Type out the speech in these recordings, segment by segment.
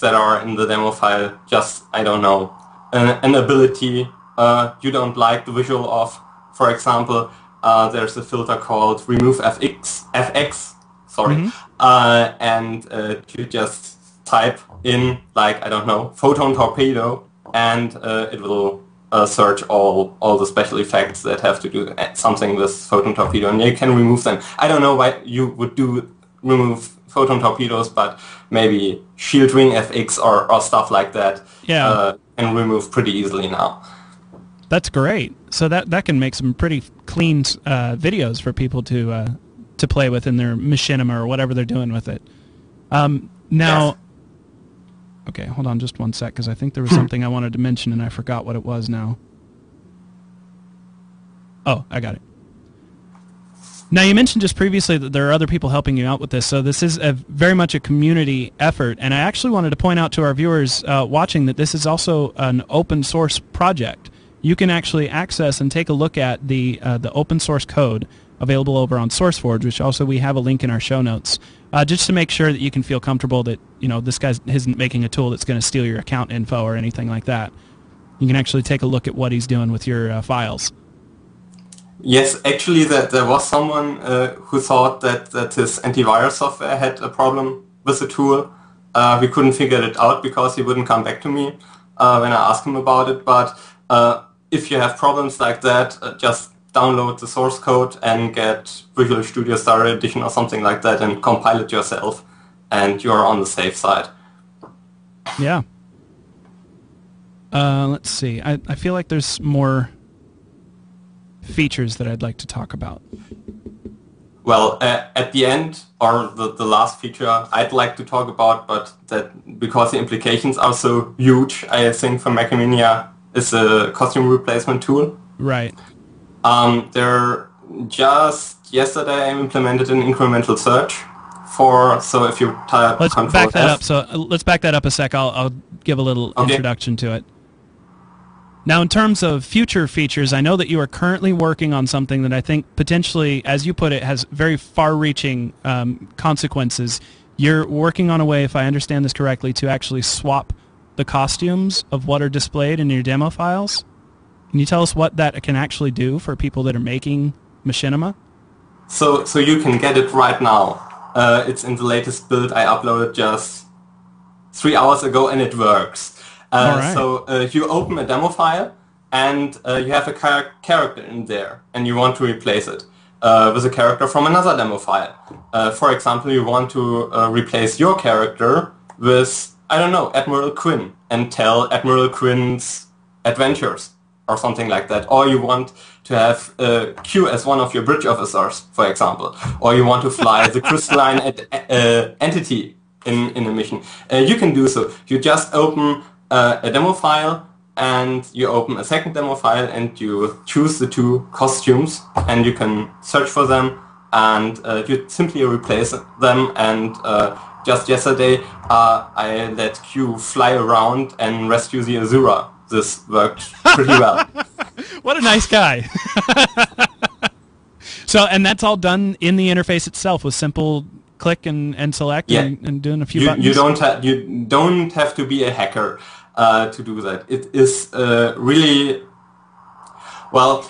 that are in the demo file. Just, I don't know, an ability you don't like the visual of. For example, there's a filter called remove FX, sorry, and you just type in, like, I don't know, photon torpedo, and it will search all the special effects that have to do something with photon torpedo, and you can remove them. I don't know why you would remove photon torpedoes, but maybe Shield Ring FX or stuff like that can remove pretty easily now. That's great. So that can make some pretty clean videos for people to play with in their machinima or whatever they're doing with it. Now, okay, hold on just one sec, because I think there was something I wanted to mention and I forgot what it was now. Oh, I got it. Now, you mentioned just previously that there are other people helping you out with this, so this is very much a community effort, and I actually wanted to point out to our viewers watching that this is also an open source project. You can actually access and take a look at the open source code available over on SourceForge, which also we have a link in our show notes, just to make sure that you can feel comfortable that, you know, this guy isn't making a tool that's going to steal your account info or anything like that. You can actually take a look at what he's doing with your files. Yes, actually there was someone who thought that his antivirus software had a problem with the tool. We couldn't figure it out because he wouldn't come back to me when I asked him about it, but if you have problems like that, just download the source code and get Visual Studio Star Edition or something like that and compile it yourself, and you're on the safe side. Yeah. Let's see. I feel like there's more features that I'd like to talk about. Well, at the end, or the last feature I'd like to talk about, but that because the implications are so huge, I think for Macmania is a costume replacement tool. Right. There just yesterday I implemented an incremental search so if you type let's Control back that F, up. So let's back that up a sec. I'll give a little introduction to it. Now, in terms of future features, I know that you are currently working on something that I think potentially, as you put it, has very far-reaching consequences. You're working on a way, if I understand this correctly, to actually swap the costumes of what are displayed in your demo files. Can you tell us what that can actually do for people that are making machinima? So you can get it right now. It's in the latest build I uploaded just 3 hours ago, and it works. Right. So you open a demo file, and you have a character in there, and you want to replace it with a character from another demo file. For example, you want to replace your character with, I don't know, Admiral Quinn, and tell Admiral Quinn's adventures, or something like that. Or you want to have Q as one of your bridge officers, for example. Or you want to fly the crystalline entity in a mission. You can do so. You just open a demo file, and you open a second demo file, and you choose the two costumes, and you can search for them, and you simply replace them. And just yesterday I let Q fly around and rescue the Azura. This worked pretty well. What a nice guy. So, and that's all done in the interface itself with simple click and select and doing a few buttons? You don't have to be a hacker to do that. It is really, well,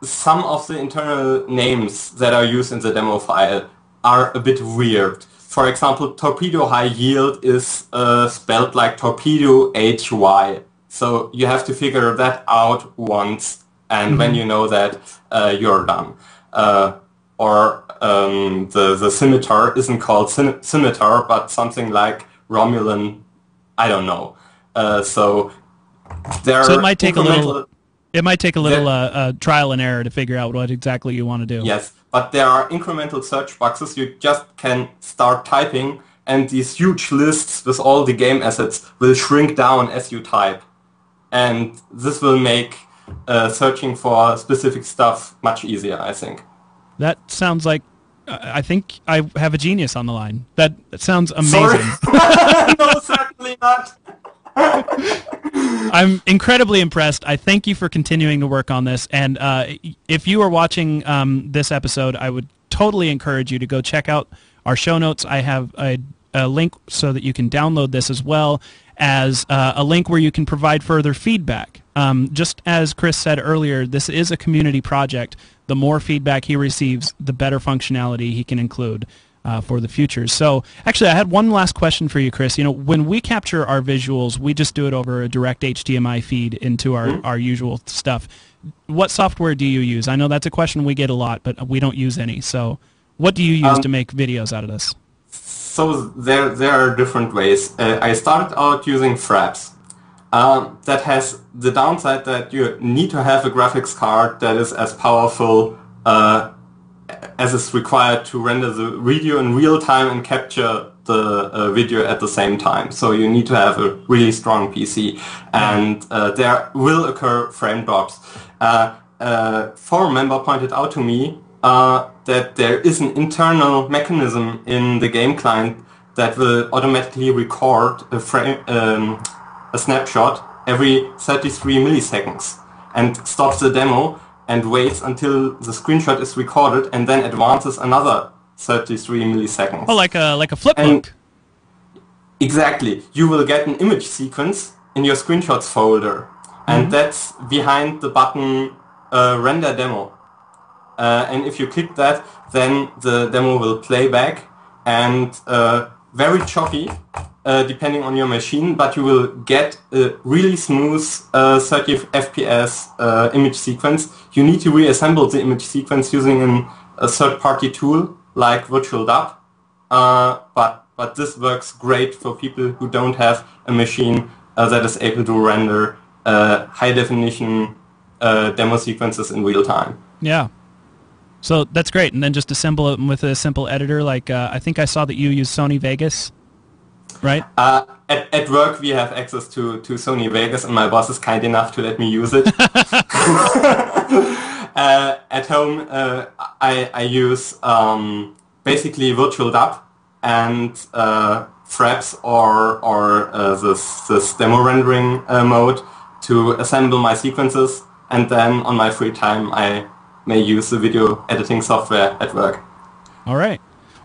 some of the internal names that are used in the demo file are a bit weird. For example, torpedo high yield is spelled like torpedo HY. So you have to figure that out once, and when you know that, you're done. Or the scimitar isn't called scimitar, but something like Romulan, I don't know. So it might take a little. It might take a little trial and error to figure out what exactly you want to do. Yes, but there are incremental search boxes. You just can start typing, and these huge lists with all the game assets will shrink down as you type. And this will make searching for specific stuff much easier, I think. That sounds like, I think I have a genius on the line. That sounds amazing. Sorry. No, certainly not. I'm incredibly impressed. I thank you for continuing to work on this. And if you are watching this episode, I would totally encourage you to go check out our show notes. I have a a link so that you can download this, as well as a link where you can provide further feedback. Just as Chris said earlier, this is a community project. The more feedback he receives, the better functionality he can include for the future. So actually, I had one last question for you, Chris. When we capture our visuals, we just do it over a direct HDMI feed into our usual stuff. What software do you use? I know that's a question we get a lot, but we don't use any. So what do you use to make videos out of this? So there are different ways. I started out using Fraps. That has the downside that you need to have a graphics card that is as powerful as is required to render the video in real time and capture the video at the same time. So you need to have a really strong PC, and there will occur frame drops. A forum member pointed out to me that there is an internal mechanism in the game client that will automatically record a snapshot every 33 milliseconds and stops the demo and waits until the screenshot is recorded and then advances another 33 milliseconds. Oh, like a flipbook. Exactly. You will get an image sequence in your screenshots folder, and that's behind the button render demo. And if you click that, then the demo will play back, and very choppy, depending on your machine, but you will get a really smooth 30 FPS image sequence. You need to reassemble the image sequence using a third-party tool like Virtual Dub, but this works great for people who don't have a machine that is able to render high-definition demo sequences in real time. Yeah. So that's great, and then just assemble it with a simple editor. Like I think I saw that you use Sony Vegas, right? At work we have access to Sony Vegas, and my boss is kind enough to let me use it. At home I use basically Virtual Dub and Fraps or this demo rendering mode to assemble my sequences, and then on my free time I may use the video editing software at work. All right.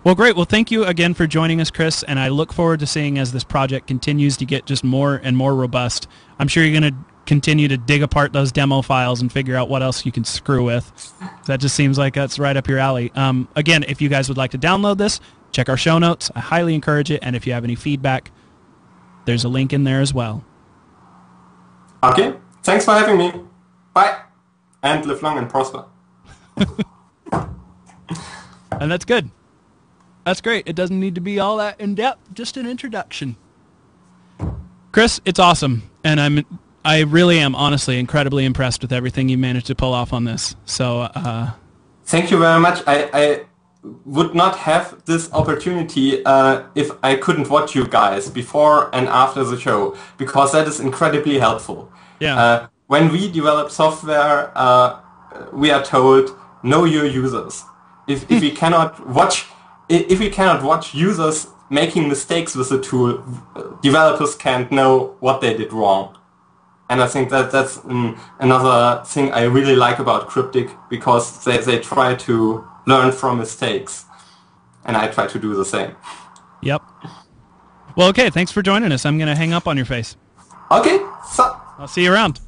Well, great. Well, thank you again for joining us, Chris, and I look forward to seeing as this project continues to get just more and more robust. I'm sure you're going to continue to dig apart those demo files and figure out what else you can screw with. That just seems like that's right up your alley. Again, if you guys would like to download this, check our show notes. I highly encourage it, and if you have any feedback, there's a link in there as well. Okay. Thanks for having me. Bye. And live long and prosper. And that's good. That's great. It doesn't need to be all that in-depth, just an introduction. Chris, it's awesome, and I really am honestly incredibly impressed with everything you managed to pull off on this. So thank you very much. I would not have this opportunity if I couldn't watch you guys before and after the show, because that is incredibly helpful. Yeah. When we develop software, we are told, know your users. If we cannot watch users making mistakes with the tool, developers can't know what they did wrong. And I think that's another thing I really like about Cryptic, because they try to learn from mistakes, and I try to do the same. Yep. Well, okay, thanks for joining us. I'm going to hang up on your face. Okay, so I'll see you around.